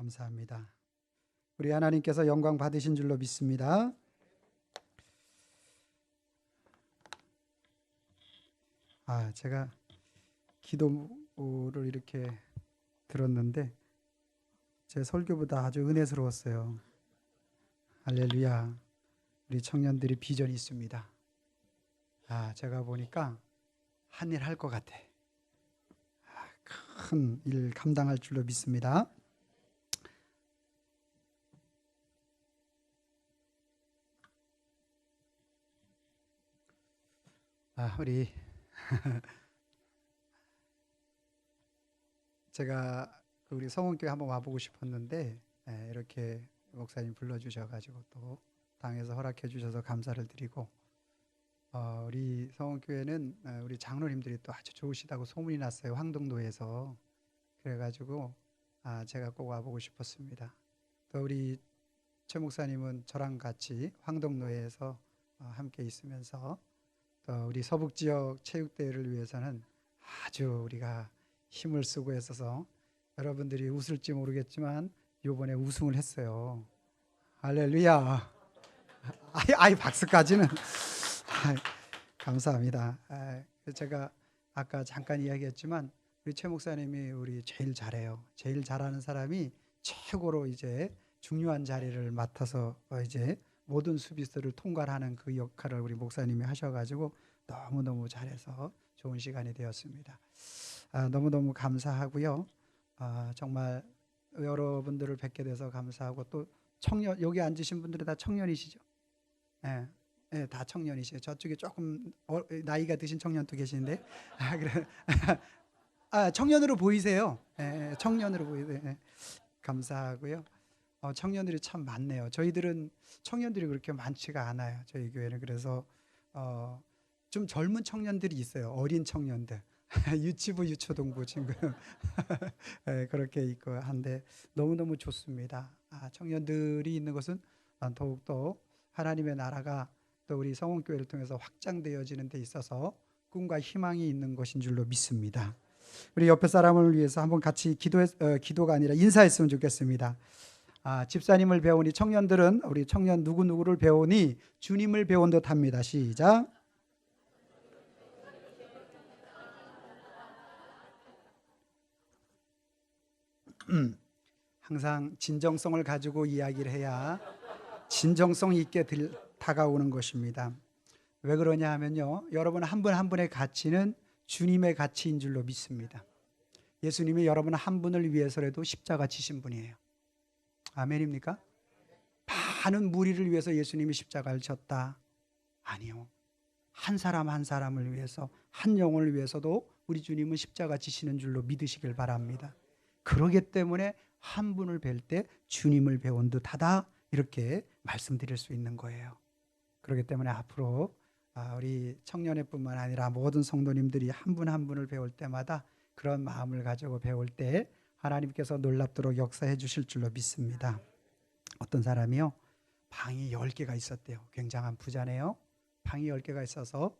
감사합니다. 우리 하나님께서 영광 받으신 줄로 믿습니다. 제가 기도를 이렇게 들었는데 제 설교보다 아주 은혜스러웠어요. 할렐루야. 우리 청년들이 비전이 있습니다. 제가 보니까 한 일 할 것 같아. 큰 일 감당할 줄로 믿습니다. 제가 우리 성원교회 한번 와보고 싶었는데 이렇게 목사님 불러주셔가지고 또 당에서 허락해 주셔서 감사를 드리고, 우리 성원교회는 우리 장로님들이 또 아주 좋으시다고 소문이 났어요. 황동도에서. 그래가지고 제가 꼭 와보고 싶었습니다. 또 우리 최 목사님은 저랑 같이 황동로에서 함께 있으면서 또 우리 서북지역 체육대회를 위해서는 아주 우리가 힘을 쓰고 있어서 여러분들이 웃을지 모르겠지만 이번에 우승을 했어요. 할렐루야. 박수까지는 감사합니다. 제가 아까 잠깐 이야기했지만 우리 최 목사님이 우리 제일 잘해요. 제일 잘하는 사람이 최고로 이제 중요한 자리를 맡아서 이제 모든 수비수를 통과하는 그 역할을 우리 목사님이 하셔가지고 너무너무 잘해서 좋은 시간이 되었습니다. 너무너무 감사하고요. 정말 여러분들을 뵙게 돼서 감사하고, 또 청년, 여기 앉으신 분들이 다 청년이시죠? 네, 다 청년이시죠. 저쪽에 조금 나이가 드신 청년도 계시는데 그래. 청년으로 보이세요. 청년으로 보이세요. 감사하고요. 청년들이 참 많네요. 저희들은 청년들이 그렇게 많지가 않아요. 저희 교회는. 그래서 좀 젊은 청년들이 있어요. 어린 청년들. 유치부, 유초동부 친구 그렇게 있고 한데 너무너무 좋습니다. 청년들이 있는 것은 더욱더 하나님의 나라가 또 우리 성원교회를 통해서 확장되어지는 데 있어서 꿈과 희망이 있는 것인 줄로 믿습니다. 우리 옆에 사람을 위해서 한번 같이 기도가 아니라 인사했으면 좋겠습니다. 집사님을 배우니, 청년들은 우리 청년 누구누구를 배우니 주님을 배운 듯 합니다. 시작. 항상 진정성을 가지고 이야기를 해야 진정성 있게 다가오는 것입니다. 왜 그러냐 하면요, 여러분 한 분 한 분의 가치는 주님의 가치인 줄로 믿습니다. 예수님이 여러분 한 분을 위해서라도 십자가 지신 분이에요. 아멘입니까? 많은 무리를 위해서 예수님이 십자가를 졌다? 아니요. 한 사람 한 사람을 위해서, 한 영혼을 위해서도 우리 주님은 십자가 지시는 줄로 믿으시길 바랍니다. 그러기 때문에 한 분을 뵐 때 주님을 배운 듯하다, 이렇게 말씀드릴 수 있는 거예요. 그렇기 때문에 앞으로 우리 청년회뿐만 아니라 모든 성도님들이 한 분 한 분을 배울 때마다 그런 마음을 가지고 배울 때 하나님께서 놀랍도록 역사해 주실 줄로 믿습니다. 어떤 사람이요, 방이 10개가 있었대요. 굉장한 부자네요. 방이 10개가 있어서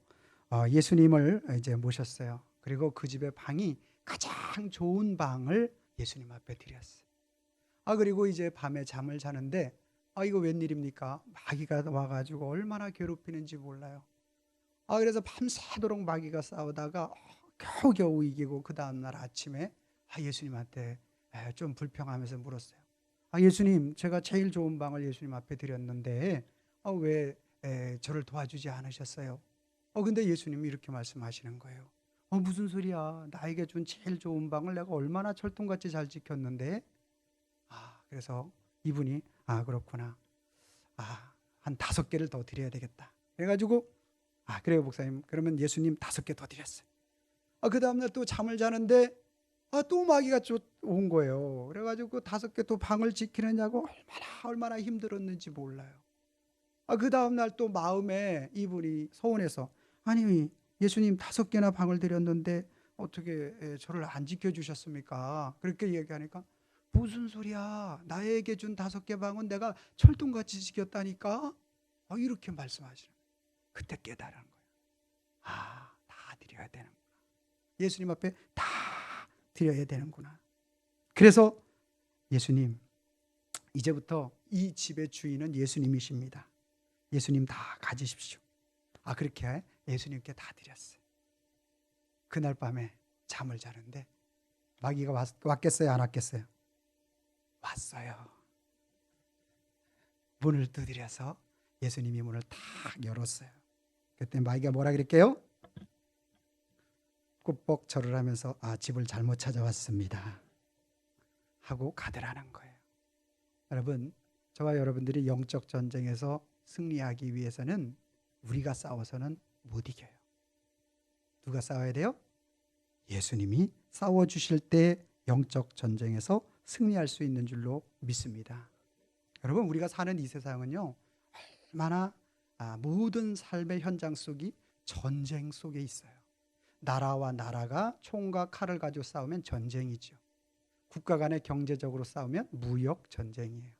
예수님을 이제 모셨어요. 그리고 그 집의 방이 가장 좋은 방을 예수님 앞에 드렸어요. 그리고 이제 밤에 잠을 자는데 이거 웬일입니까? 마귀가 와가지고 얼마나 괴롭히는지 몰라요. 그래서 밤새도록 마귀가 싸우다가 겨우겨우 이기고 그 다음날 아침에 예수님한테 좀 불평하면서 물었어요. 예수님, 제가 제일 좋은 방을 예수님 앞에 드렸는데 왜 저를 도와주지 않으셨어요? 근데 예수님이 이렇게 말씀하시는 거예요. 무슨 소리야? 나에게 준 제일 좋은 방을 내가 얼마나 철통같이 잘 지켰는데? 그래서 이분이 그렇구나. 한 5개를 더 드려야 되겠다. 그래가지고 그래요 목사님. 그러면 예수님 5개 더 드렸어요. 그 다음날 또 잠을 자는데 또 마귀가 온 거예요. 그래가지고 5개 또 방을 지키느냐고 얼마나 힘들었는지 몰라요. 그 다음날 또 마음에 이분이 서운해서, 아니 예수님 5개나 방을 드렸는데 어떻게 저를 안 지켜주셨습니까? 그렇게 얘기하니까, 무슨 소리야? 나에게 준 5개 방은 내가 철통같이 지켰다니까? 이렇게 말씀하시는 거예요. 그때 깨달은 거예요. 다 드려야 되는구나. 예수님 앞에 다 드려야 되는구나. 그래서 예수님, 이제부터 이 집의 주인은 예수님이십니다. 예수님 다 가지십시오. 그렇게 예수님께 다 드렸어요. 그날 밤에 잠을 자는데 마귀가 왔겠어요? 안 왔겠어요? 왔어요. 문을 두드려서 예수님이 문을 탁 열었어요. 그때 마귀가 뭐라 그랬게요? 꾸벅 절을 하면서 집을 잘못 찾아왔습니다 하고 가더라는 거예요. 여러분, 저와 여러분들이 영적 전쟁에서 승리하기 위해서는 우리가 싸워서는 못 이겨요. 누가 싸워야 돼요? 예수님이 싸워주실 때 영적 전쟁에서 승리할 수 있는 줄로 믿습니다. 여러분, 우리가 사는 이 세상은요, 얼마나 모든 삶의 현장 속이 전쟁 속에 있어요. 나라와 나라가 총과 칼을 가지고 싸우면 전쟁이죠. 국가 간의 경제적으로 싸우면 무역 전쟁이에요.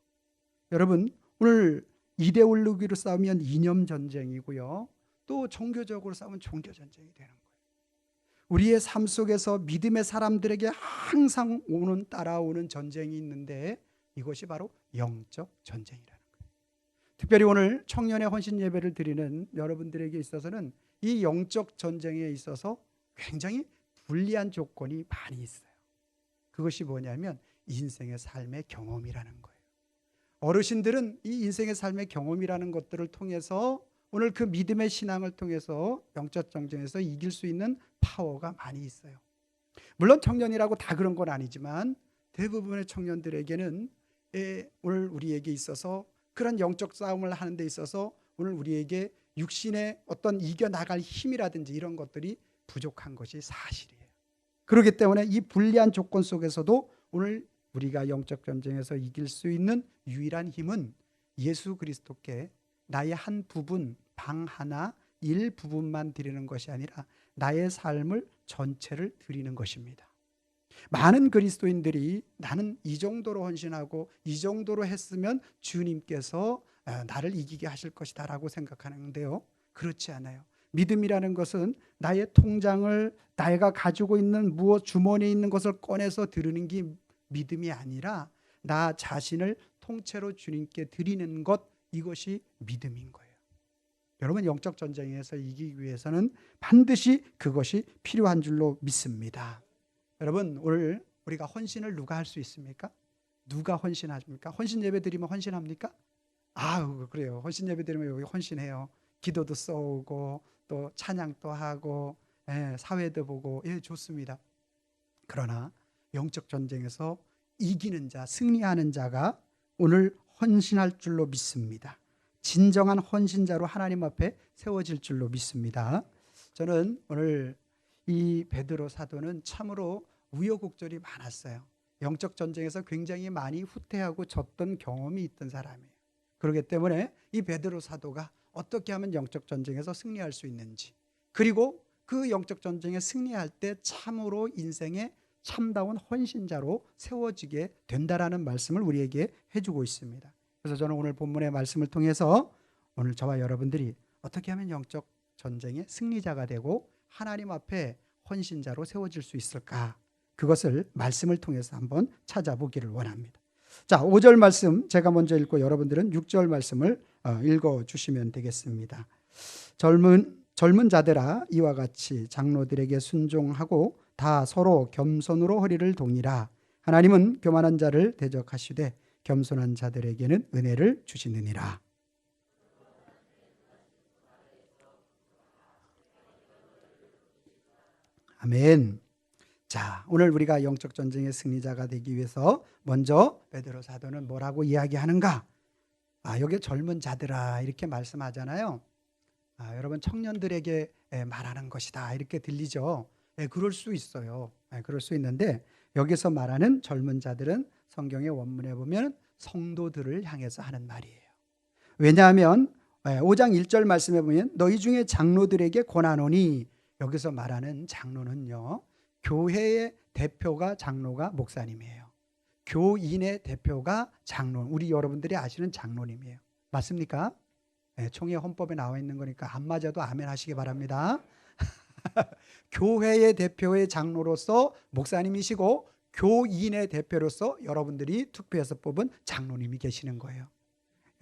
여러분, 오늘 이데올로기로 싸우면 이념 전쟁이고요. 또 종교적으로 싸우면 종교 전쟁이 되는 거예요. 우리의 삶 속에서 믿음의 사람들에게 항상 따라오는 전쟁이 있는데 이것이 바로 영적 전쟁이라는 거예요. 특별히 오늘 청년의 헌신 예배를 드리는 여러분들에게 있어서는 이 영적 전쟁에 있어서 굉장히 불리한 조건이 많이 있어요. 그것이 뭐냐면 인생의 삶의 경험이라는 거예요. 어르신들은 이 인생의 삶의 경험이라는 것들을 통해서 오늘 그 믿음의 신앙을 통해서 영적 전쟁에서 이길 수 있는 파워가 많이 있어요. 물론 청년이라고 다 그런 건 아니지만 대부분의 청년들에게는 오늘 우리에게 있어서 그런 영적 싸움을 하는 데 있어서 오늘 우리에게 육신의 어떤 이겨나갈 힘이라든지 이런 것들이 부족한 것이 사실이에요. 그렇기 때문에 이 불리한 조건 속에서도 오늘 우리가 영적 전쟁에서 이길 수 있는 유일한 힘은 예수 그리스도께 나의 한 부분, 방 하나, 일부분만 드리는 것이 아니라 나의 삶을 전체를 드리는 것입니다. 많은 그리스도인들이 나는 이 정도로 헌신하고 이 정도로 했으면 주님께서 나를 이기게 하실 것이다 라고 생각하는데요, 그렇지 않아요. 믿음이라는 것은 나의 통장을 내가 가지고 있는 무엇 주머니에 있는 것을 꺼내서 드리는 게 믿음이 아니라 나 자신을 통째로 주님께 드리는 것, 이것이 믿음인 거예요. 여러분, 영적 전쟁에서 이기기 위해서는 반드시 그것이 필요한 줄로 믿습니다. 여러분, 오늘 우리가 헌신을 누가 할 수 있습니까? 누가 헌신하십니까? 헌신 예배 드리면 헌신합니까? 그래요. 헌신 예배 드리면 여기 헌신해요. 기도도 써오고 또 찬양도 하고 사회도 보고 좋습니다. 그러나 영적 전쟁에서 이기는 자, 승리하는 자가 오늘 헌신할 줄로 믿습니다. 진정한 헌신자로 하나님 앞에 세워질 줄로 믿습니다. 저는 오늘 이 베드로 사도는 참으로 우여곡절이 많았어요. 영적 전쟁에서 굉장히 많이 후퇴하고 졌던 경험이 있던 사람이에요. 그렇기 때문에 이 베드로 사도가 어떻게 하면 영적 전쟁에서 승리할 수 있는지, 그리고 그 영적 전쟁에 승리할 때 참으로 인생의 참다운 헌신자로 세워지게 된다라는 말씀을 우리에게 해주고 있습니다. 그래서 저는 오늘 본문의 말씀을 통해서 오늘 저와 여러분들이 어떻게 하면 영적 전쟁의 승리자가 되고 하나님 앞에 헌신자로 세워질 수 있을까, 그것을 말씀을 통해서 한번 찾아보기를 원합니다. 자, 5절 말씀 제가 먼저 읽고 여러분들은 6절 말씀을 읽어주시면 되겠습니다. 젊은 자들아, 이와 같이 장로들에게 순종하고 다 서로 겸손으로 허리를 동이라. 하나님은 교만한 자를 대적하시되 겸손한 자들에게는 은혜를 주시느니라. 아멘. 자, 오늘 우리가 영적 전쟁의 승리자가 되기 위해서 먼저 베드로 사도는 뭐라고 이야기하는가? 여기 젊은 자들아 이렇게 말씀하잖아요. 여러분, 청년들에게 말하는 것이다 이렇게 들리죠. 그럴 수 있어요. 그럴 수 있는데 여기서 말하는 젊은 자들은 성경의 원문에 보면 성도들을 향해서 하는 말이에요. 왜냐하면 5장 1절 말씀에 보면 너희 중에 장로들에게 권하노니, 여기서 말하는 장로는요, 교회의 대표가 장로가 목사님이에요. 교인의 대표가 장로, 우리 여러분들이 아시는 장로님이에요. 맞습니까? 총회 헌법에 나와 있는 거니까 안 맞아도 아멘 하시기 바랍니다. 교회의 대표의 장로로서 목사님이시고 교인의 대표로서 여러분들이 투표해서 뽑은 장로님이 계시는 거예요.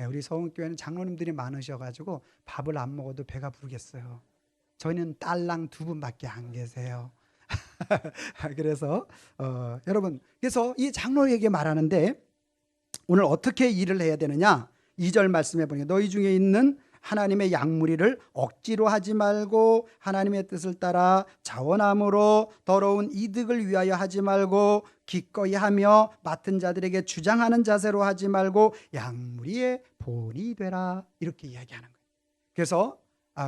우리 서원교회는 장로님들이 많으셔가지고 밥을 안 먹어도 배가 부르겠어요. 저희는 딸랑 2분밖에 안 계세요. 그래서 여러분, 그래서 이 장로에게 말하는데 오늘 어떻게 일을 해야 되느냐? 2절 말씀해 보니까 너희 중에 있는 하나님의 양무리를 억지로 하지 말고 하나님의 뜻을 따라 자원함으로 더러운 이득을 위하여 하지 말고 기꺼이 하며 맡은 자들에게 주장하는 자세로 하지 말고 양무리의 본이 되라, 이렇게 이야기하는 거예요. 그래서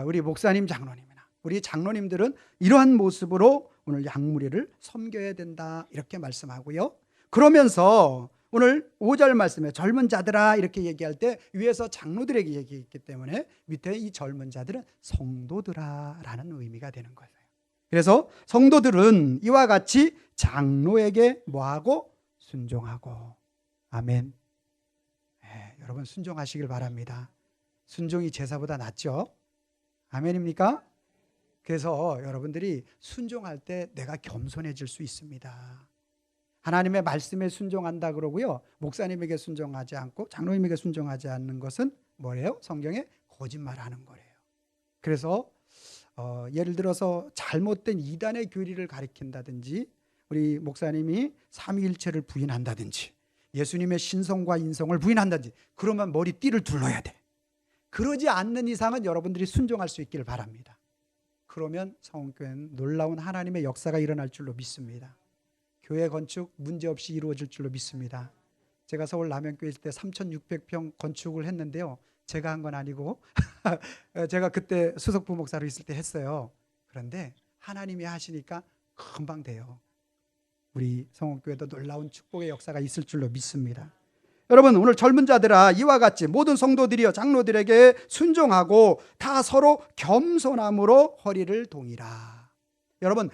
우리 목사님 장로님이나 우리 장로님들은 이러한 모습으로 오늘 양무리를 섬겨야 된다, 이렇게 말씀하고요. 그러면서 오늘 5절 말씀에 젊은 자들아 이렇게 얘기할 때 위에서 장로들에게 얘기했기 때문에 밑에 이 젊은 자들은 성도들아 라는 의미가 되는 거예요. 그래서 성도들은 이와 같이 장로에게 뭐하고? 순종하고. 아멘. 여러분 순종하시길 바랍니다. 순종이 제사보다 낫죠? 아멘입니까? 그래서 여러분들이 순종할 때 내가 겸손해질 수 있습니다. 하나님의 말씀에 순종한다 그러고요, 목사님에게 순종하지 않고 장로님에게 순종하지 않는 것은 뭐예요? 성경에 거짓말하는 거예요. 그래서 예를 들어서 잘못된 이단의 교리를 가리킨다든지 우리 목사님이 삼위일체를 부인한다든지 예수님의 신성과 인성을 부인한다든지 그러면 머리띠를 둘러야 돼. 그러지 않는 이상은 여러분들이 순종할 수 있기를 바랍니다. 그러면 성교회는 놀라운 하나님의 역사가 일어날 줄로 믿습니다. 교회 건축 문제없이 이루어질 줄로 믿습니다. 제가 서울 남양교회 있을 때 3,600평 건축을 했는데요, 제가 한 건 아니고 제가 그때 수석부 목사로 있을 때 했어요. 그런데 하나님이 하시니까 금방 돼요. 우리 성원교회도 놀라운 축복의 역사가 있을 줄로 믿습니다. 여러분 오늘 젊은 자들아 이와 같이 모든 성도들이여 장로들에게 순종하고 다 서로 겸손함으로 허리를 동이라. 여러분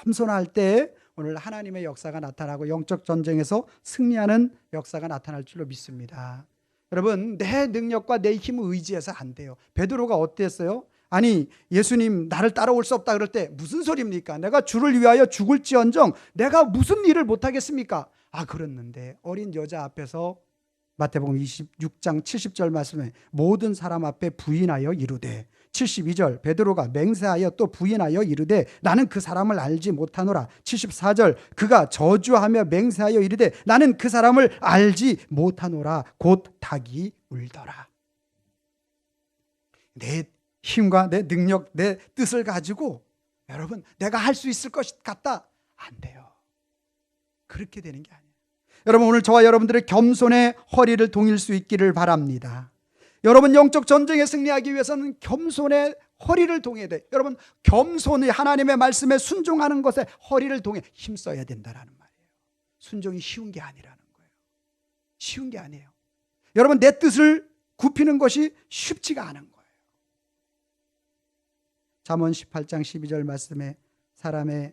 겸손할 때 오늘 하나님의 역사가 나타나고 영적 전쟁에서 승리하는 역사가 나타날 줄로 믿습니다. 여러분 내 능력과 내 힘을 의지해서 안 돼요. 베드로가 어땠어요? 아니 예수님 나를 따라올 수 없다 그럴 때 무슨 소리입니까? 내가 주를 위하여 죽을지언정 내가 무슨 일을 못하겠습니까? 그랬는데 어린 여자 앞에서 마태복음 26장 70절 말씀에 모든 사람 앞에 부인하여 이르되, 72절 베드로가 맹세하여 또 부인하여 이르되 나는 그 사람을 알지 못하노라. 74절 그가 저주하며 맹세하여 이르되 나는 그 사람을 알지 못하노라. 곧 닭이 울더라. 내 힘과 내 능력, 내 뜻을 가지고 여러분 내가 할 수 있을 것 같다? 안 돼요. 그렇게 되는 게 아니에요. 여러분 오늘 저와 여러분들의 겸손의 허리를 동일 수 있기를 바랍니다. 여러분 영적 전쟁에 승리하기 위해서는 겸손의 허리를 동해야 돼. 여러분 겸손히 하나님의 말씀에 순종하는 것에 허리를 동해 힘써야 된다라는 말이에요. 순종이 쉬운 게 아니라는 거예요. 쉬운 게 아니에요. 여러분 내 뜻을 굽히는 것이 쉽지가 않은 거예요. 잠언 18장 12절 말씀에 사람의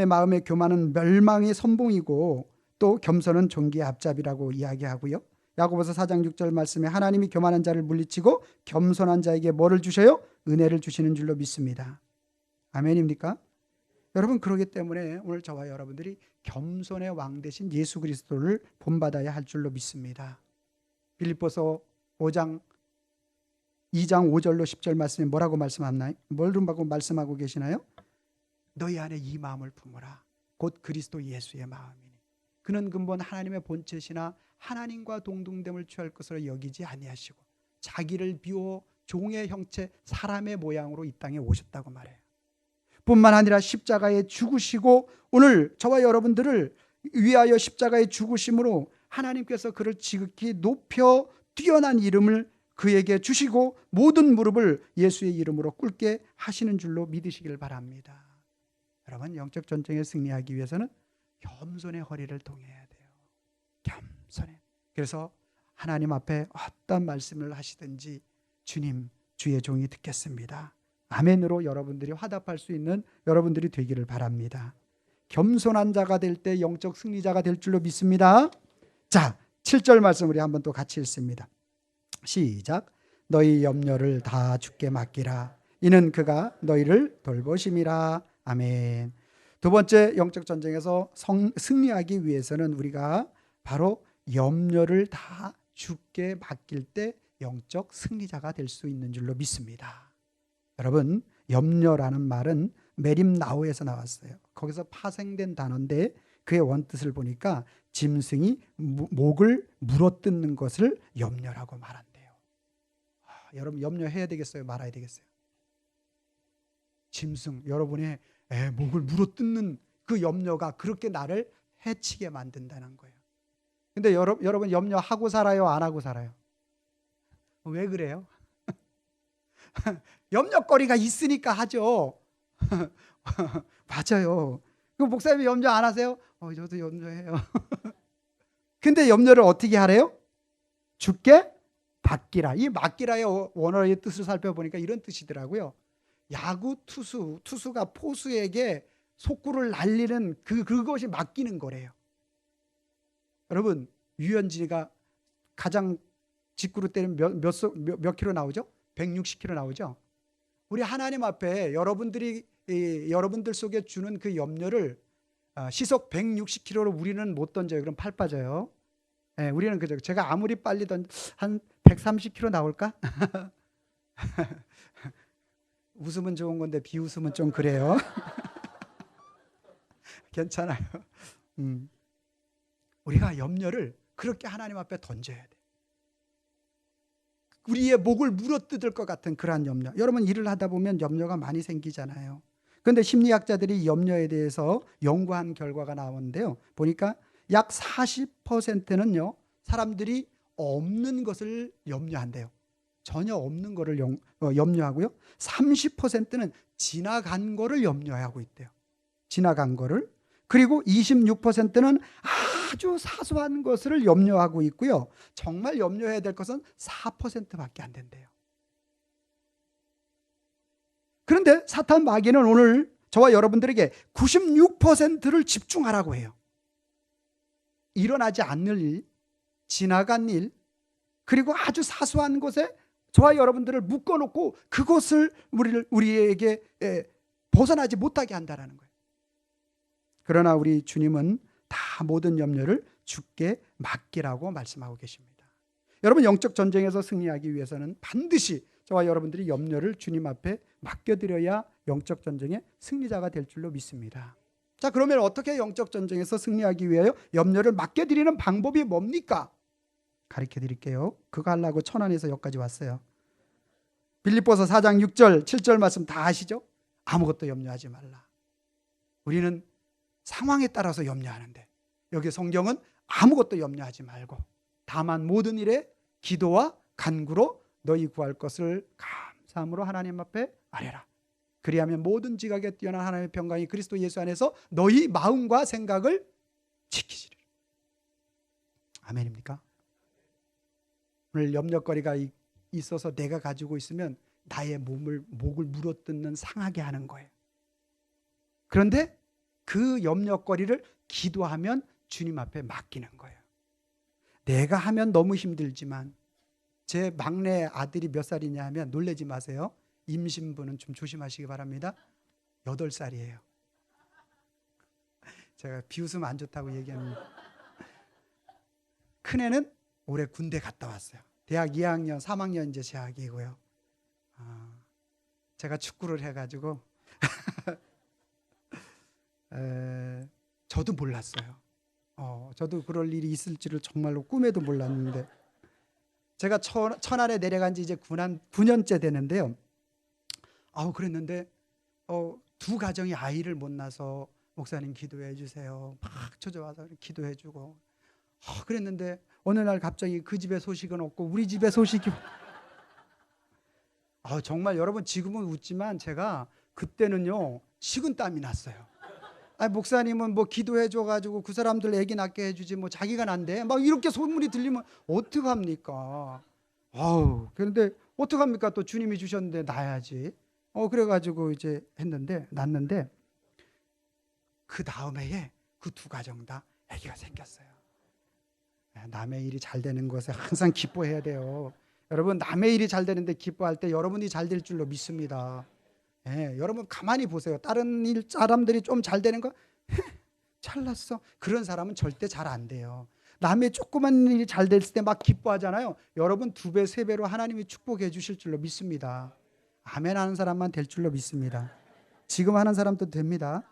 마음의 교만은 멸망의 선봉이고 또 겸손은 존귀의 앞잡이라고 이야기하고요. 야고보서 4장 6절 말씀에 하나님이 교만한 자를 물리치고 겸손한 자에게 뭐를 주셔요? 은혜를 주시는 줄로 믿습니다. 아멘입니까? 여러분 그러기 때문에 오늘 저와 여러분들이 겸손의 왕 대신 예수 그리스도를 본받아야 할 줄로 믿습니다. 빌립보서 2장 5절로 10절 말씀에 뭐라고 말씀하나요? 뭐라고 말씀하고 계시나요? 너희 안에 이 마음을 품어라. 곧 그리스도 예수의 마음이니 그는 근본 하나님의 본체시나 하나님과 동등됨을 취할 것으로 여기지 아니하시고 자기를 비워 종의 형체 사람의 모양으로 이 땅에 오셨다고 말해요. 뿐만 아니라 십자가에 죽으시고 오늘 저와 여러분들을 위하여 십자가에 죽으심으로 하나님께서 그를 지극히 높여 뛰어난 이름을 그에게 주시고 모든 무릎을 예수의 이름으로 꿇게 하시는 줄로 믿으시길 바랍니다. 여러분 영적 전쟁에 승리하기 위해서는 겸손의 허리를 동해야 돼요. 겸손해. 그래서 하나님 앞에 어떤 말씀을 하시든지 주님 주의 종이 듣겠습니다. 아멘으로 여러분들이 화답할 수 있는 여러분들이 되기를 바랍니다. 겸손한 자가 될 때 영적 승리자가 될 줄로 믿습니다. 자, 7절 말씀 우리 한번 또 같이 읽습니다. 시작. 너희 염려를 다 주께 맡기라. 이는 그가 너희를 돌보심이라. 아멘. 두 번째 영적 전쟁에서 승리하기 위해서는 우리가 바로 염려를 다 주께 맡길 때 영적 승리자가 될 수 있는 줄로 믿습니다. 여러분, 염려라는 말은 메림나우에서 나왔어요. 거기서 파생된 단어인데 그의 원뜻을 보니까 짐승이 목을 물어뜯는 것을 염려라고 말한대요. 여러분, 염려해야 되겠어요? 말아야 되겠어요? 짐승, 여러분의 목을 물어뜯는 그 염려가 그렇게 나를 해치게 만든다는 거예요. 근데 여러분 염려하고 살아요? 안 하고 살아요? 왜 그래요? 염려거리가 있으니까 하죠. 맞아요. 그 목사님이 염려 안 하세요? 저도 염려해요. 근데 염려를 어떻게 하래요? 주께 맡기라. 이 맡기라의 원어의 뜻을 살펴보니까 이런 뜻이더라고요. 야구 투수가 포수에게 속구를 날리는 그것이 맡기는 거래요. 여러분, 유현진이가 가장 직구로 때리면 몇 킬로 나오죠? 160킬로 나오죠. 우리 하나님 앞에 여러분들 속에 주는 그 염려를 시속 160킬로로 우리는 못 던져요. 그럼 팔 빠져요. 네, 우리는 그죠. 제가 아무리 빨리 한 130킬로 나올까? 웃으면 좋은 건데 비웃으면 좀 그래요. 괜찮아요. 우리가 염려를 그렇게 하나님 앞에 던져야 돼. 우리의 목을 물어뜯을 것 같은 그러한 염려. 여러분, 일을 하다 보면 염려가 많이 생기잖아요. 그런데 심리학자들이 염려에 대해서 연구한 결과가 나오는데요. 보니까 약 40%는요. 사람들이 없는 것을 염려한대요. 전혀 없는 것을 염려하고요. 30%는 지나간 거를 염려하고 있대요. 지나간 거를. 그리고 26%는 아주 사소한 것을 염려하고 있고요. 정말 염려해야 될 것은 4%밖에 안 된대요. 그런데 사탄 마귀는 오늘 저와 여러분들에게 96%를 집중하라고 해요. 일어나지 않을 일, 지나간 일, 그리고 아주 사소한 것에 저와 여러분들을 묶어놓고 그것을 우리에게 벗어나지 못하게 한다는 거예요. 그러나 우리 주님은 다 모든 염려를 주께 맡기라고 말씀하고 계십니다. 여러분, 영적 전쟁에서 승리하기 위해서는 반드시 저와 여러분들이 염려를 주님 앞에 맡겨드려야 영적 전쟁의 승리자가 될 줄로 믿습니다. 자, 그러면 어떻게 영적 전쟁에서 승리하기 위하여 염려를 맡겨드리는 방법이 뭡니까? 가르쳐 드릴게요. 그거 하려고 천안에서 여기까지 왔어요. 빌립보서 4장 6절 7절 말씀 다 아시죠? 아무것도 염려하지 말라. 우리는 상황에 따라서 염려하는데 여기 성경은 아무것도 염려하지 말고 다만 모든 일에 기도와 간구로 너희 구할 것을 감사함으로 하나님 앞에 아뢰라. 그리하면 모든 지각에 뛰어난 하나님의 평강이 그리스도 예수 안에서 너희 마음과 생각을 지키시리라. 아멘입니까? 오늘 염려거리가 있어서 내가 가지고 있으면 나의 목을 물어뜯는 상하게 하는 거예요. 그런데 그 염려거리를 기도하면 주님 앞에 맡기는 거예요. 내가 하면 너무 힘들지만 제 막내 아들이 몇 살이냐 하면 놀라지 마세요. 임신부는 좀 조심하시기 바랍니다. 8살이에요. 제가 비웃으면 안 좋다고 얘기하는. 큰애는 올해 군대 갔다 왔어요. 대학 2학년, 3학년 이제 재학이고요. 제가 축구를 해가지고 저도 몰랐어요. 저도 그럴 일이 있을지를 정말로 꿈에도 몰랐는데 제가 천안에 내려간 지 이제 9년째 되는데요. 그랬는데 두 가정이 아이를 못 낳아서 목사님 기도해 주세요. 막 찾아와서 기도해 주고 그랬는데 어느 날 갑자기 그 집에 소식은 없고 우리 집에 소식이 정말 여러분 지금은 웃지만 제가 그때는요 식은땀이 났어요. 목사님은 뭐 기도해 줘가지고 그 사람들 애기 낳게 해주지 뭐 자기가 난대 막 이렇게 소문이 들리면 어떡합니까? 그런데 어떡합니까? 또 주님이 주셨는데 낳아야지. 그래가지고 이제 낳는데 그 다음 해에 그 두 가정 다 아기가 생겼어요. 남의 일이 잘 되는 것에 항상 기뻐해야 돼요. 여러분, 남의 일이 잘 되는데 기뻐할 때 여러분이 잘 될 줄로 믿습니다. 여러분 가만히 보세요. 다른 사람들이 좀 잘 되는 거 잘났어. 그런 사람은 절대 잘 안 돼요. 남의 조그만 일이 잘 됐을 때 막 기뻐하잖아요. 여러분 2배, 3배로 하나님이 축복해 주실 줄로 믿습니다. 아멘 하는 사람만 될 줄로 믿습니다. 지금 하는 사람도 됩니다.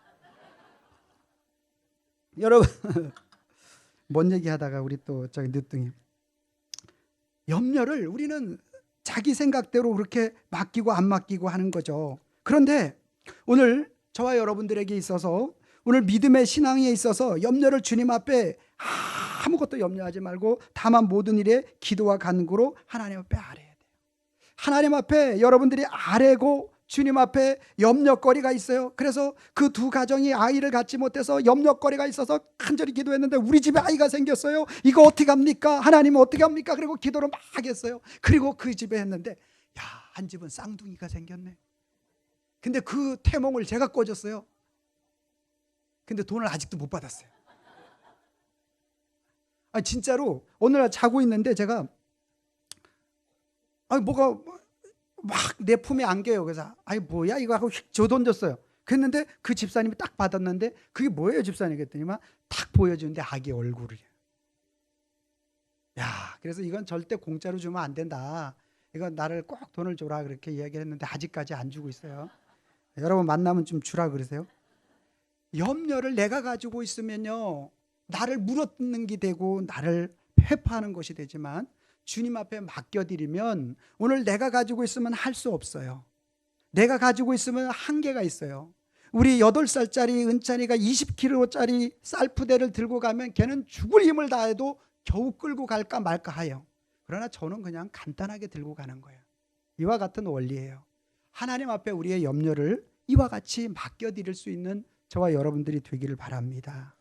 여러분 뭔 얘기하다가 우리 또 저기 늦둥이 염려를 우리는 자기 생각대로 그렇게 맡기고 안 맡기고 하는 거죠. 그런데 오늘 저와 여러분들에게 있어서 오늘 믿음의 신앙에 있어서 염려를 주님 앞에 아무것도 염려하지 말고 다만 모든 일에 기도와 간구로 하나님 앞에 아뢰야 돼요. 하나님 앞에 여러분들이 아뢰고 주님 앞에 염려거리가 있어요. 그래서 그 2 가정이 아이를 갖지 못해서 염려거리가 있어서 간절히 기도했는데 우리 집에 아이가 생겼어요. 이거 어떻게 합니까? 하나님은 어떻게 합니까? 그리고 기도를 막 했어요. 그리고 그 집에 했는데 한 집은 쌍둥이가 생겼네. 근데 그 태몽을 제가 꿔줬어요. 근데 돈을 아직도 못 받았어요. 진짜로 오늘 자고 있는데 제가 뭐가 막 내 품에 안겨요. 그래서 뭐야 이거 하고 휙 줘 던졌어요. 그랬는데 그 집사님이 딱 받았는데 그게 뭐예요 집사님 그랬더니만 딱 보여주는데 아기 얼굴이에요. 그래서 이건 절대 공짜로 주면 안 된다. 이건 나를 꼭 돈을 줘라 그렇게 이야기를 했는데 아직까지 안 주고 있어요. 여러분 만나면 좀 주라 그러세요. 염려를 내가 가지고 있으면요 나를 물어뜯는 게 되고 나를 회파하는 것이 되지만 주님 앞에 맡겨드리면 오늘 내가 가지고 있으면 할 수 없어요. 내가 가지고 있으면 한계가 있어요. 우리 8살짜리 은찬이가 20kg짜리 쌀푸대를 들고 가면 걔는 죽을 힘을 다해도 겨우 끌고 갈까 말까 해요. 그러나 저는 그냥 간단하게 들고 가는 거예요. 이와 같은 원리예요. 하나님 앞에 우리의 염려를 이와 같이 맡겨드릴 수 있는 저와 여러분들이 되기를 바랍니다.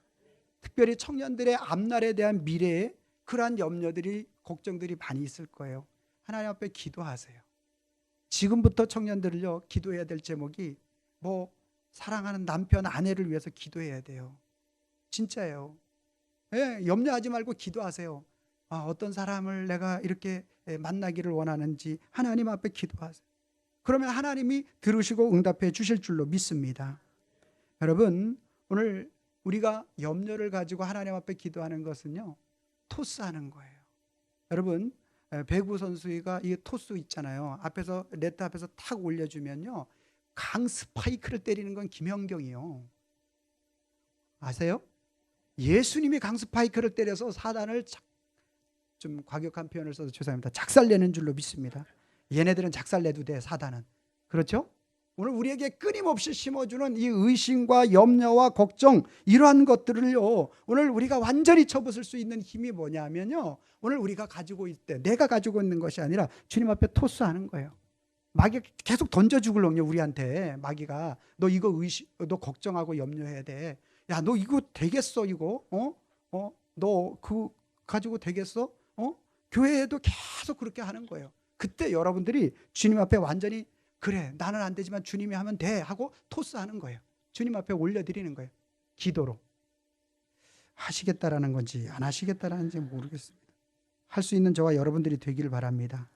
특별히 청년들의 앞날에 대한 미래에 그러한 염려들이 걱정들이 많이 있을 거예요. 하나님 앞에 기도하세요. 지금부터 청년들을요 기도해야 될 제목이 사랑하는 남편 아내를 위해서 기도해야 돼요. 진짜예요. 염려하지 말고 기도하세요. 어떤 사람을 내가 이렇게 만나기를 원하는지 하나님 앞에 기도하세요. 그러면 하나님이 들으시고 응답해 주실 줄로 믿습니다. 여러분 오늘 우리가 염려를 가지고 하나님 앞에 기도하는 것은요 토스하는 거예요. 여러분 배구 선수가 이 토스 있잖아요. 앞에서 네트 앞에서 탁 올려주면요 강 스파이크를 때리는 건 김연경이요. 아세요? 예수님이 강 스파이크를 때려서 사단을 좀 과격한 표현을 써서 죄송합니다. 작살내는 줄로 믿습니다. 얘네들은 작살내도 돼 사단은. 그렇죠? 오늘 우리에게 끊임없이 심어주는 이 의심과 염려와 걱정 이러한 것들을요 오늘 우리가 완전히 쳐부술 수 있는 힘이 뭐냐면요 오늘 우리가 가지고 있을 때 내가 가지고 있는 것이 아니라 주님 앞에 토스하는 거예요. 마귀가 계속 던져 죽을렁요 우리한테. 마귀가 너 이거 너 걱정하고 염려해야 돼. 야 너 이거 되겠어 이거 너 그거 가지고 되겠어? 교회에도 계속 그렇게 하는 거예요. 그때 여러분들이 주님 앞에 완전히 그래 나는 안 되지만 주님이 하면 돼 하고 토스하는 거예요. 주님 앞에 올려드리는 거예요. 기도로. 하시겠다라는 건지 안 하시겠다라는지 모르겠습니다. 할 수 있는 저와 여러분들이 되기를 바랍니다.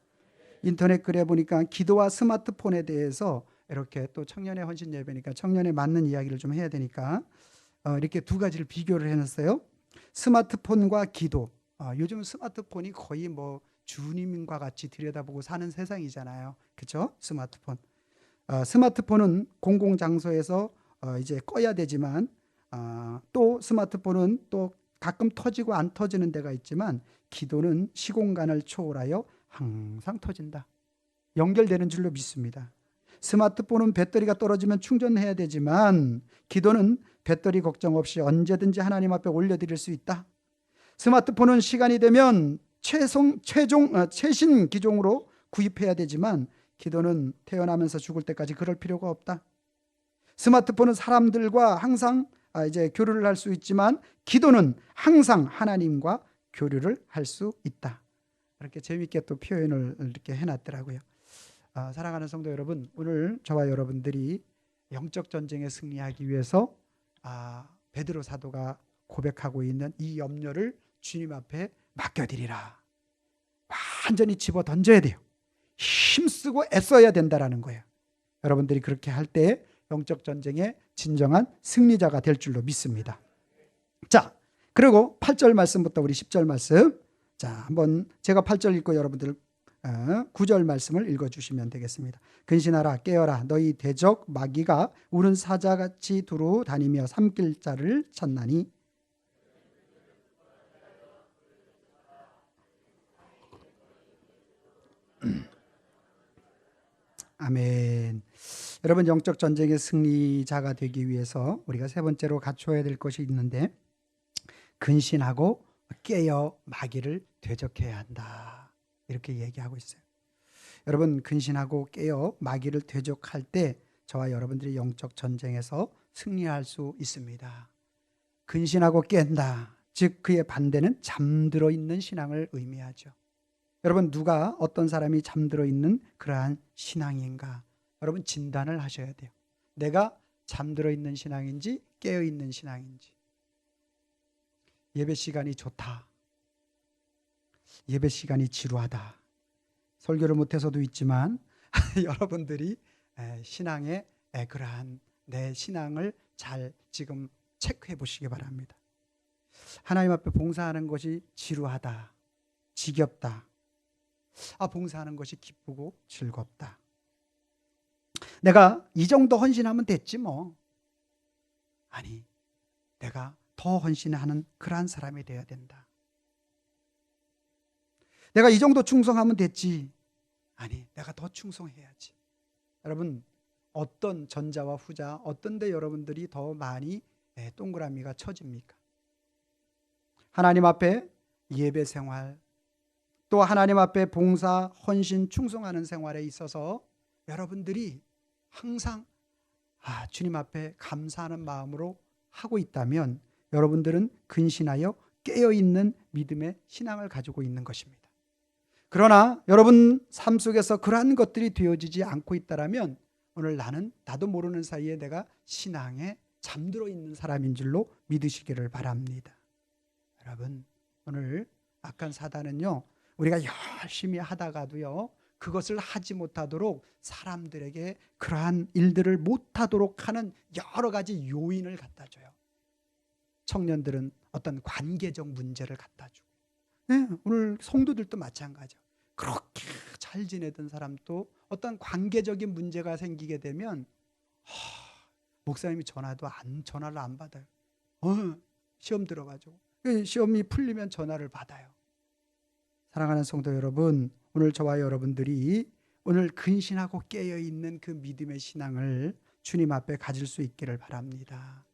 인터넷 글에 보니까 기도와 스마트폰에 대해서 이렇게 또 청년의 헌신 예배니까 청년에 맞는 이야기를 좀 해야 되니까 이렇게 2가지를 비교를 해놨어요. 스마트폰과 기도. 요즘 스마트폰이 거의 주님과 같이 들여다보고 사는 세상이잖아요. 그렇죠? 스마트폰. 스마트폰은 공공장소에서 이제 꺼야 되지만 또 스마트폰은 또 가끔 터지고 안 터지는 데가 있지만 기도는 시공간을 초월하여 항상 터진다. 연결되는 줄로 믿습니다. 스마트폰은 배터리가 떨어지면 충전해야 되지만 기도는 배터리 걱정 없이 언제든지 하나님 앞에 올려드릴 수 있다. 스마트폰은 시간이 되면 최신 기종으로 구입해야 되지만 기도는 태어나면서 죽을 때까지 그럴 필요가 없다. 스마트폰은 사람들과 항상 이제 교류를 할 수 있지만 기도는 항상 하나님과 교류를 할 수 있다. 이렇게 재미있게 또 표현을 이렇게 해놨더라고요. 사랑하는 성도 여러분, 오늘 저와 여러분들이 영적 전쟁에 승리하기 위해서 베드로 사도가 고백하고 있는 이 염려를 주님 앞에 맡겨드리라. 완전히 집어 던져야 돼요. 힘쓰고 애써야 된다라는 거예요. 여러분들이 그렇게 할 때 영적 전쟁의 진정한 승리자가 될 줄로 믿습니다. 자, 그리고 8절 말씀부터 우리 10절 말씀. 자, 한번 제가 8절 읽고 여러분들 9절 말씀을 읽어주시면 되겠습니다. 근신하라 깨어라 너희 대적 마귀가 우는 사자같이 두루 다니며 삼킬 자를 찾나니 아멘. 여러분, 영적 전쟁의 승리자가 되기 위해서 우리가 세 번째로 갖춰야 될 것이 있는데, 근신하고 깨어 마귀를 대적해야 한다, 이렇게 얘기하고 있어요. 여러분, 근신하고 깨어 마귀를 대적할 때 저와 여러분들이 영적 전쟁에서 승리할 수 있습니다. 근신하고 깬다, 즉 그의 반대는 잠들어 있는 신앙을 의미하죠. 여러분, 누가 어떤 사람이 잠들어 있는 그러한 신앙인가, 여러분 진단을 하셔야 돼요. 내가 잠들어 있는 신앙인지 깨어 있는 신앙인지. 예배 시간이 좋다, 예배 시간이 지루하다, 설교를 못해서도 있지만 여러분들이 신앙의 그러한 내 신앙을 잘 지금 체크해 보시기 바랍니다. 하나님 앞에 봉사하는 것이 지루하다, 지겹다, 봉사하는 것이 기쁘고 즐겁다, 내가 이 정도 헌신하면 됐지 뭐. 아니, 내가 더 헌신하는 그러한 사람이 되어야 된다. 내가 이 정도 충성하면 됐지. 아니, 내가 더 충성해야지. 여러분, 어떤 전자와 후자, 어떤 데 여러분들이 더 많이 동그라미가 쳐집니까? 하나님 앞에 예배 생활, 또 하나님 앞에 봉사, 헌신, 충성하는 생활에 있어서 여러분들이 항상 주님 앞에 감사하는 마음으로 하고 있다면 여러분들은 근신하여 깨어있는 믿음의 신앙을 가지고 있는 것입니다. 그러나 여러분 삶 속에서 그러한 것들이 되어지지 않고 있다면 오늘 나도 모르는 사이에 내가 신앙에 잠들어 있는 사람인 줄로 믿으시기를 바랍니다. 여러분, 오늘 악한 사단은요, 우리가 열심히 하다가도요, 그것을 하지 못하도록 사람들에게 그러한 일들을 못하도록 하는 여러 가지 요인을 갖다 줘요. 청년들은 어떤 관계적 문제를 갖다 주고, 오늘 성도들도 마찬가지예요. 그렇게 잘 지내던 사람도 어떤 관계적인 문제가 생기게 되면 목사님이 전화를 안 받아요. 시험 들어가지고 시험이 풀리면 전화를 받아요. 사랑하는 성도 여러분, 오늘 저와 여러분들이 오늘 근신하고 깨어있는 그 믿음의 신앙을 주님 앞에 가질 수 있기를 바랍니다.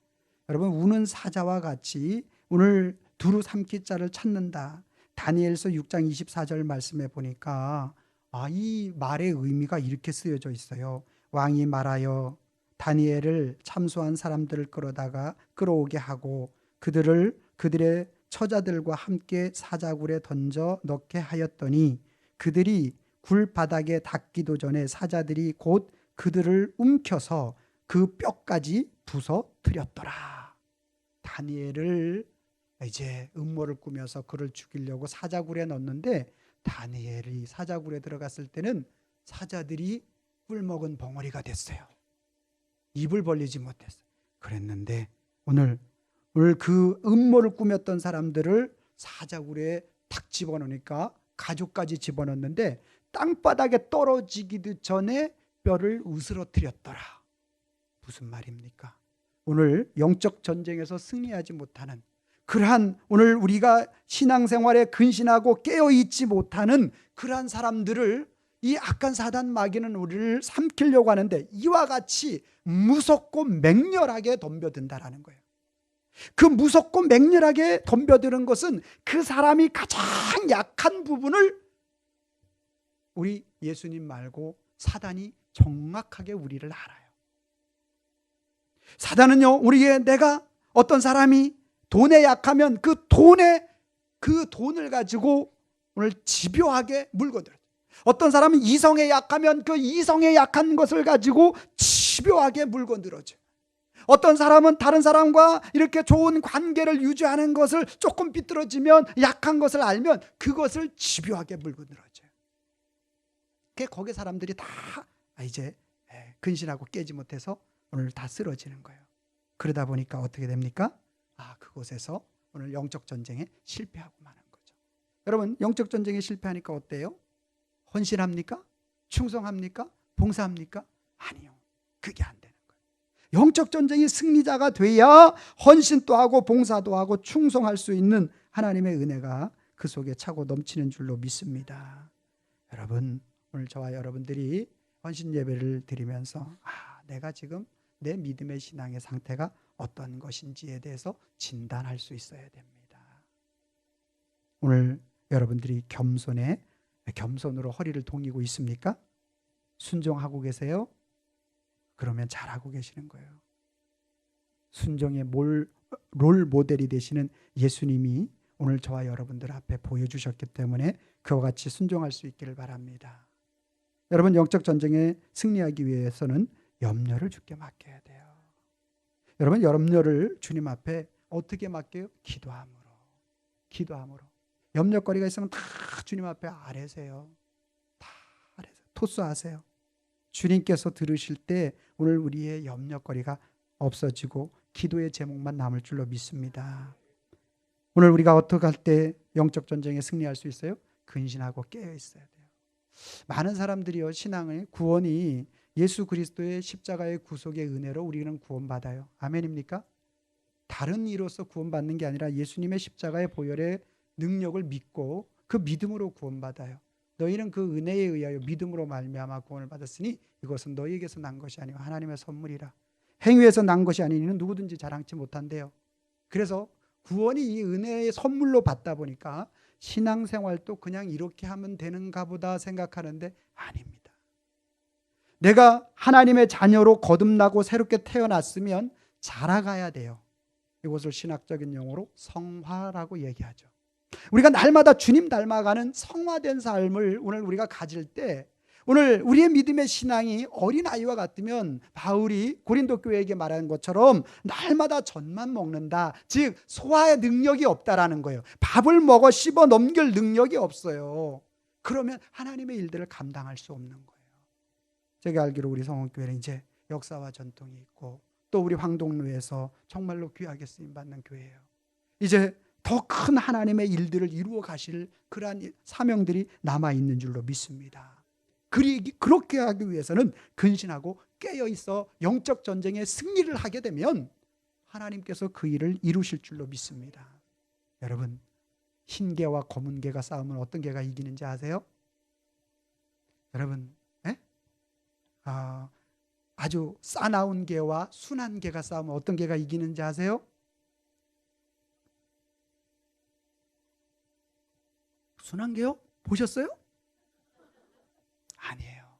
여러분, 우는 사자와 같이 오늘 두루 삼킬 자를 찾는다. 다니엘서 6장 24절 말씀에 보니까 이 말의 의미가 이렇게 쓰여져 있어요. 왕이 말하여 다니엘을 참소한 사람들을 끌어오게 하고 그들의 처자들과 함께 사자굴에 던져 넣게 하였더니 그들이 굴 바닥에 닿기도 전에 사자들이 곧 그들을 움켜서 그 뼈까지 부서뜨렸더라. 다니엘을 이제 음모를 꾸며서 그를 죽이려고 사자굴에 넣었는데, 다니엘이 사자굴에 들어갔을 때는 사자들이 꿀먹은 벙어리가 됐어요. 입을 벌리지 못했어요. 그랬는데 오늘 그 음모를 꾸몄던 사람들을 사자굴에 탁 집어넣으니까 가죽까지 집어넣는데 땅바닥에 떨어지기도 전에 뼈를 으스러뜨렸더라. 무슨 말입니까? 오늘 영적 전쟁에서 승리하지 못하는 그러한, 오늘 우리가 신앙생활에 근신하고 깨어있지 못하는 그러한 사람들을 이 악한 사단 마귀는 우리를 삼키려고 하는데 이와 같이 무섭고 맹렬하게 덤벼든다라는 거예요. 그 무섭고 맹렬하게 덤벼드는 것은 그 사람이 가장 약한 부분을 우리 예수님 말고 사단이 정확하게 우리를 알아요. 사단은요, 내가 어떤 사람이 돈에 약하면 그 돈을 가지고 오늘 집요하게 물거들어요. 어떤 사람은 이성에 약하면 그 이성에 약한 것을 가지고 집요하게 물건들어줘요. 어떤 사람은 다른 사람과 이렇게 좋은 관계를 유지하는 것을 조금 삐뚤어지면, 약한 것을 알면 그것을 집요하게 물건들어줘요. 거기 사람들이 다 이제 근신하고 깨지 못해서 오늘 다 쓰러지는 거예요. 그러다 보니까 어떻게 됩니까? 그곳에서 오늘 영적 전쟁에 실패하고 마는 거죠. 여러분, 영적 전쟁에 실패하니까 어때요? 헌신합니까? 충성합니까? 봉사합니까? 아니요. 그게 안 되는 거예요. 영적 전쟁이 승리자가 돼야 헌신도 하고 봉사도 하고 충성할 수 있는 하나님의 은혜가 그 속에 차고 넘치는 줄로 믿습니다. 여러분, 오늘 저와 여러분들이 헌신 예배를 드리면서 내가 지금 내 믿음의 신앙의 상태가 어떤 것인지에 대해서 진단할 수 있어야 됩니다. 오늘 여러분들이 겸손으로 허리를 동이고 있습니까? 순종하고 계세요? 그러면 잘하고 계시는 거예요. 순종의 롤 모델이 되시는 예수님이 오늘 저와 여러분들 앞에 보여주셨기 때문에 그와 같이 순종할 수 있기를 바랍니다. 여러분, 영적 전쟁에 승리하기 위해서는 염려를 주께 맡겨야 돼요. 여러분, 염려를 주님 앞에 어떻게 맡겨요? 기도함으로. 염려거리가 있으면 다 주님 앞에 아뢰세요. 다 아뢰세요. 토스하세요. 주님께서 들으실 때 오늘 우리의 염려거리가 없어지고 기도의 제목만 남을 줄로 믿습니다. 오늘 우리가 어떻게 할 때 영적 전쟁에 승리할 수 있어요? 근신하고 깨어 있어야 돼요. 많은 사람들이요, 신앙의 구원이 예수 그리스도의 십자가의 구속의 은혜로 우리는 구원받아요. 아멘입니까? 다른 이로서 구원받는 게 아니라 예수님의 십자가의 보혈의 능력을 믿고 그 믿음으로 구원받아요. 너희는 그 은혜에 의하여 믿음으로 말미암아 구원을 받았으니 이것은 너희에게서 난 것이 아니고 하나님의 선물이라. 행위에서 난 것이 아니니는 누구든지 자랑치 못한대요. 그래서 구원이 이 은혜의 선물로 받다 보니까 신앙생활도 그냥 이렇게 하면 되는가 보다 생각하는데 아닙니다. 내가 하나님의 자녀로 거듭나고 새롭게 태어났으면 자라가야 돼요. 이것을 신학적인 용어로 성화라고 얘기하죠. 우리가 날마다 주님 닮아가는 성화된 삶을 오늘 우리가 가질 때, 오늘 우리의 믿음의 신앙이 어린아이와 같으면 바울이 고린도 교회에게 말한 것처럼 날마다 젖만 먹는다, 즉 소화의 능력이 없다라는 거예요. 밥을 먹어 씹어 넘길 능력이 없어요. 그러면 하나님의 일들을 감당할 수 없는 거예요. 제가 알기로 우리 성원교회는 이제 역사와 전통이 있고 또 우리 황동루에서 정말로 귀하게 쓰임받는 교회예요. 이제 더 큰 하나님의 일들을 이루어 가실 그러한 사명들이 남아있는 줄로 믿습니다. 그렇게 하기 위해서는 근신하고 깨어있어 영적 전쟁에 승리를 하게 되면 하나님께서 그 일을 이루실 줄로 믿습니다. 여러분, 흰 개와 검은 개가 싸우면 어떤 개가 이기는지 아세요? 여러분, 아주 싸나운 개와 순한 개가 싸우면 어떤 개가 이기는지 아세요? 순한 개요? 보셨어요? 아니에요.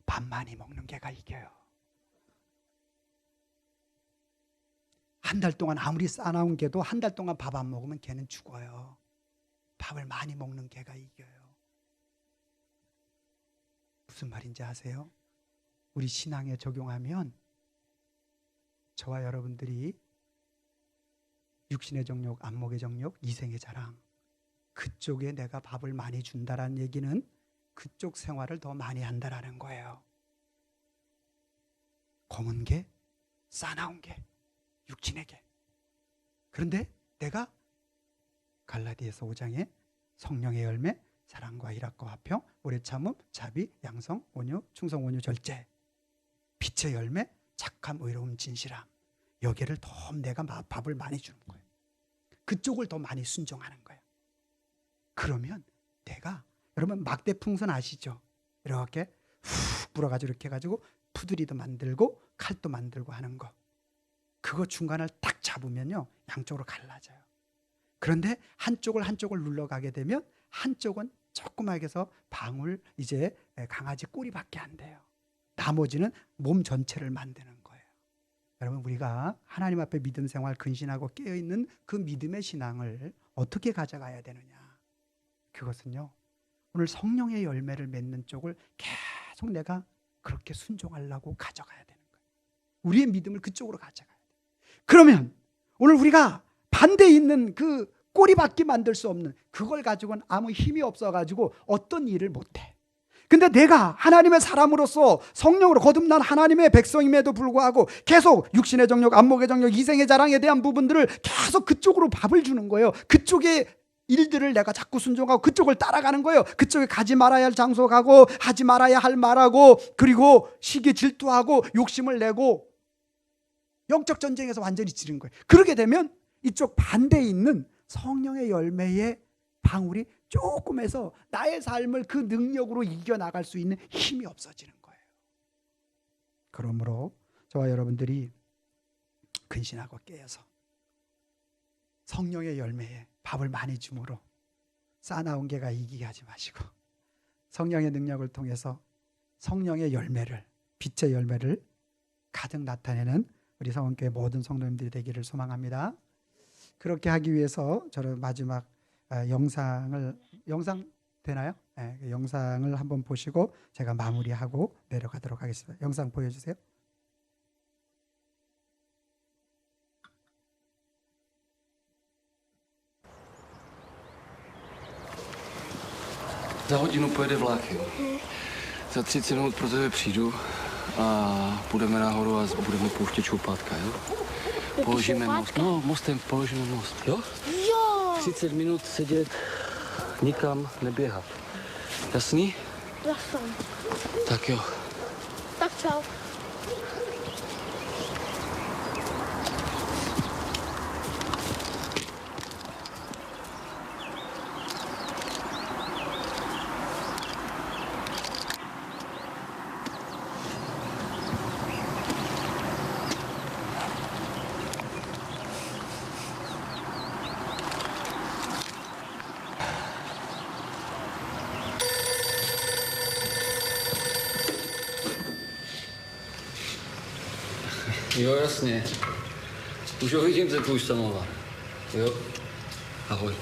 밥 많이 먹는 개가 이겨요. 한 달 동안 아무리 싸나운 개도 한 달 동안 밥 안 먹으면 개는 죽어요. 밥을 많이 먹는 개가 이겨요. 무슨 말인지 아세요? 우리 신앙에 적용하면 저와 여러분들이 육신의 정욕, 안목의 정욕, 이생의 자랑, 그쪽에 내가 밥을 많이 준다라는 얘기는 그쪽 생활을 더 많이 한다라는 거예요. 검은 개, 싸나운 개, 육신의 개. 그런데 내가 갈라디아서 5장에 성령의 열매, 사랑과 희락과 화평, 오래 참음, 자비, 양성, 온유, 충성, 온유, 절제, 빛의 열매, 착함, 의로움, 진실함. 여기를 더 내가 밥을 많이 주는 거예요. 그쪽을 더 많이 순종하는 거예요. 그러면 내가, 여러분 막대 풍선 아시죠? 이렇게 훅 불어가지고 이렇게 해가지고 푸드리도 만들고 칼도 만들고 하는 거. 그거 중간을 딱 잡으면요, 양쪽으로 갈라져요. 그런데 한쪽을 눌러가게 되면 한쪽은 조그맣게 해서 방울, 이제 강아지 꼬리밖에 안 돼요. 나머지는 몸 전체를 만드는 거예요. 여러분, 우리가 하나님 앞에 믿음 생활 근신하고 깨어있는 그 믿음의 신앙을 어떻게 가져가야 되느냐? 그것은요, 오늘 성령의 열매를 맺는 쪽을 계속 내가 그렇게 순종하려고 가져가야 되는 거예요. 우리의 믿음을 그쪽으로 가져가야 돼요. 그러면 오늘 우리가 반대에 있는 그 꼬리밖에 만들 수 없는 그걸 가지고는 아무 힘이 없어가지고 어떤 일을 못해. 근데 내가 하나님의 사람으로서 성령으로 거듭난 하나님의 백성임에도 불구하고 계속 육신의 정욕, 안목의 정욕, 이생의 자랑에 대한 부분들을 계속 그쪽으로 밥을 주는 거예요. 그쪽의 일들을 내가 자꾸 순종하고 그쪽을 따라가는 거예요. 그쪽에 가지 말아야 할 장소 가고 하지 말아야 할 말하고 그리고 시기 질투하고 욕심을 내고 영적 전쟁에서 완전히 지른 거예요. 그렇게 되면 이쪽 반대에 있는 성령의 열매의 방울이 조금해서 나의 삶을 그 능력으로 이겨나갈 수 있는 힘이 없어지는 거예요. 그러므로 저와 여러분들이 근신하고 깨어서 성령의 열매에 밥을 많이 주므로 싸나운 개가 이기게 하지 마시고 성령의 능력을 통해서 성령의 열매를, 빛의 열매를 가득 나타내는 우리 성원교회 모든 성도님들이 되기를 소망합니다. 그렇게 하기 위해서 저는 마지막 영상 되나요? 네, 그 영상을 한번 보시고 제가 마무리하고 내려가도록 하겠습니다. 영상 보여주세요. Za hodinu pojede vlak, jo. Za 30 minut pro tebe přijdu a půjdeme nahoru a budeme pouštět šoupátka, jo. Položíme most. No, mostem položíme most, jo? Jo, 30 minut sedět, nikam neběhat. Jasný? jasný. Tak jo. Tak čau. Jo, jasně. Už ho vidím, ten tvůj samovar. Jo? Ahoj.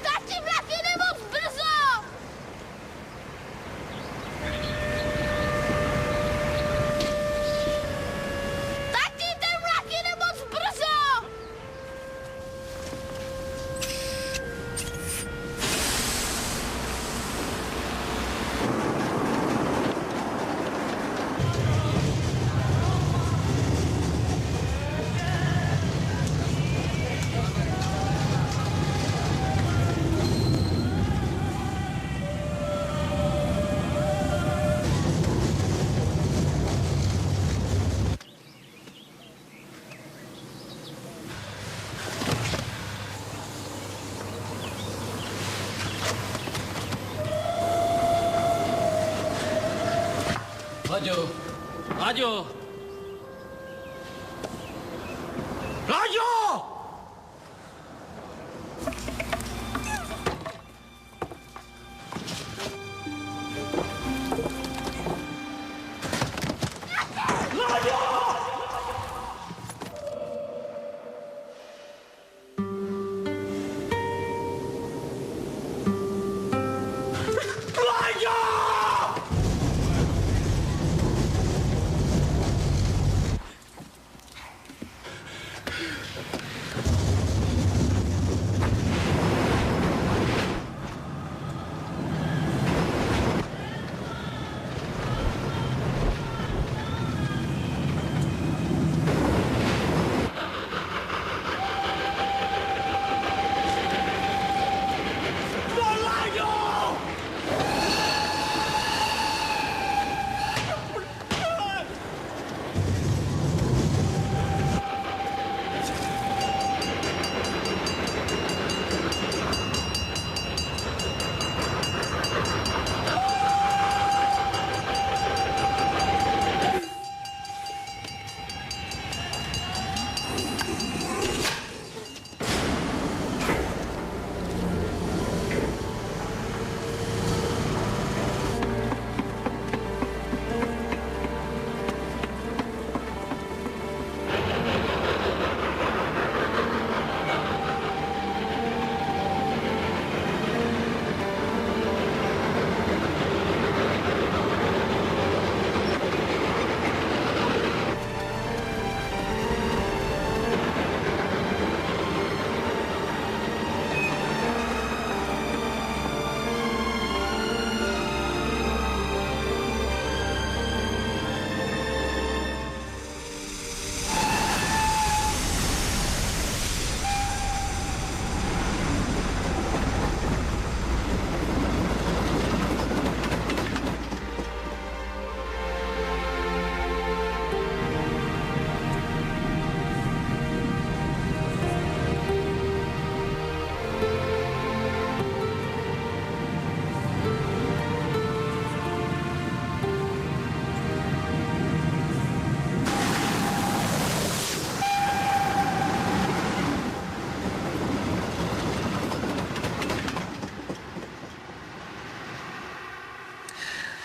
Tati, vlak jede moc brzo! Tati, ten vlak jede moc brzo! Láďo! Láďo! Láďo!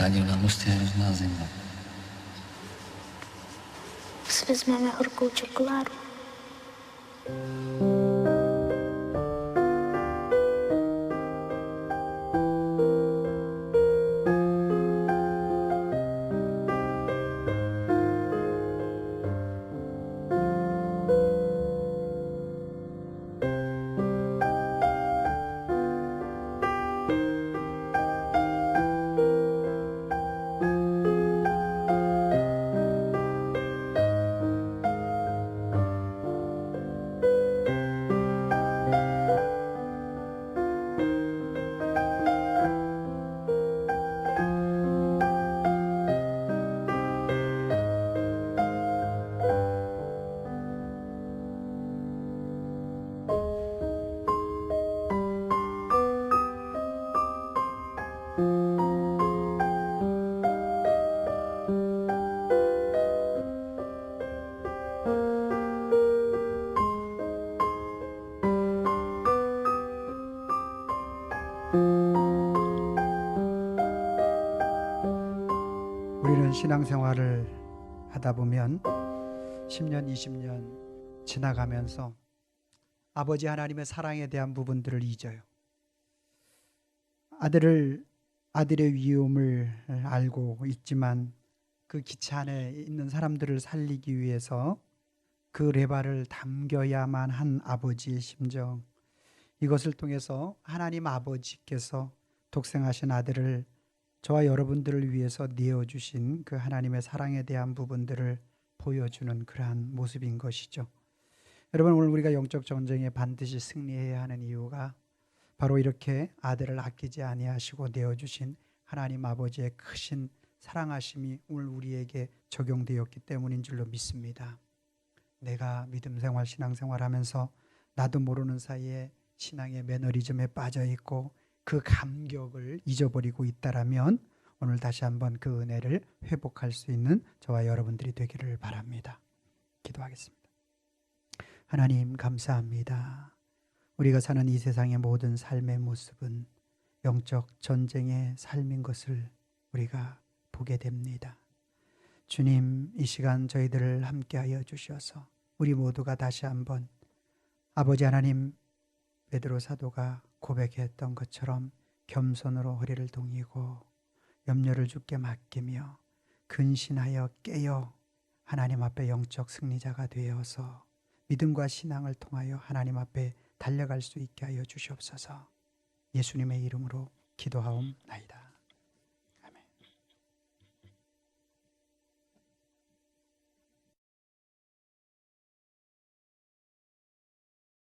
zachránil na mostě na zemi. Si vezmeme horkou čokoládu. 우리는 신앙생활을 하다 보면 10년, 20년 지나가면서 아버지 하나님의 사랑에 대한 부분들을 잊어요. 아들의 위험을 알고 있지만 그 기차 안에 있는 사람들을 살리기 위해서 그 레바를 당겨야만 한 아버지의 심정, 이것을 통해서 하나님 아버지께서 독생하신 아들을 저와 여러분들을 위해서 내어주신 그 하나님의 사랑에 대한 부분들을 보여주는 그러한 모습인 것이죠. 여러분, 오늘 우리가 영적 전쟁에 반드시 승리해야 하는 이유가 바로 이렇게 아들을 아끼지 아니하시고 내어주신 하나님 아버지의 크신 사랑하심이 오늘 우리에게 적용되었기 때문인 줄로 믿습니다. 내가 믿음 생활, 신앙 생활하면서 나도 모르는 사이에 신앙의 매너리즘에 빠져 있고 그 감격을 잊어버리고 있다라면 오늘 다시 한번 그 은혜를 회복할 수 있는 저와 여러분들이 되기를 바랍니다. 기도하겠습니다. 하나님 감사합니다. 우리가 사는 이 세상의 모든 삶의 모습은 영적 전쟁의 삶인 것을 우리가 보게 됩니다. 주님, 이 시간 저희들을 함께하여 주셔서 우리 모두가 다시 한번 아버지 하나님, 베드로 사도가 고백했던 것처럼 겸손으로 허리를 동이고 염려를 주께 맡기며 근신하여 깨어 하나님 앞에 영적 승리자가 되어서 믿음과 신앙을 통하여 하나님 앞에 달려갈 수 있게 하여 주시옵소서. 예수님의 이름으로 기도하옵나이다.